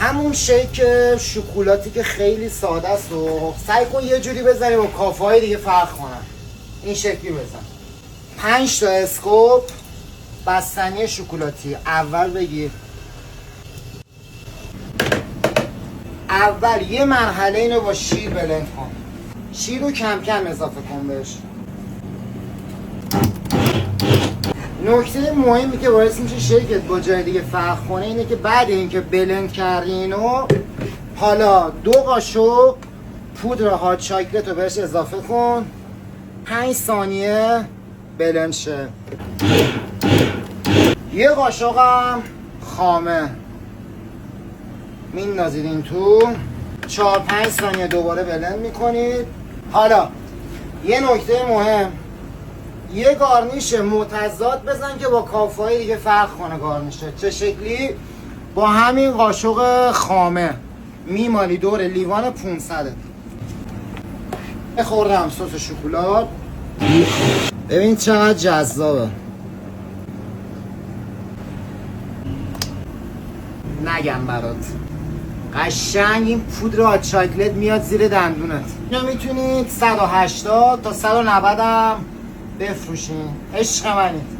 همون شیک شکلاتی که خیلی ساده است و سعی کن یه جوری بزنی با کافه‌های دیگه فرق کنن. این شکلی بزن. 5 تا اسکوپ بستنی شکلاتی اول بگیر. اول یه مرحله اینو با شیر بلند کن. شیر رو کم کم اضافه کن بهش. نکته مهمی که باعث میشه شیکت با جای دیگه فرق کنه اینه که بعد اینکه بلند کردی اینو، حالا 2 قاشق پودر هات چاکلت رو بهش اضافه کن. 5 ثانیه بلند شه. 1 قاشق هم خامه میندازید این تو. 4-5 ثانیه دوباره بلند میکنید. حالا یه نکته مهم، یه گارنیش متضاد بزن که با کافه‌های دیگه فرق کنه گارنیشه. چه شکلی؟ با همین قاشق خامه میمالی دور لیوان 500. بخوردم سس شکلات. ببین چقدر جذابه. نگم برات، قشنگ این پودر هات چاکلت میاد زیر دندونت. اینو میتونید 180 تا 190 هم بفروشین. عشق منید.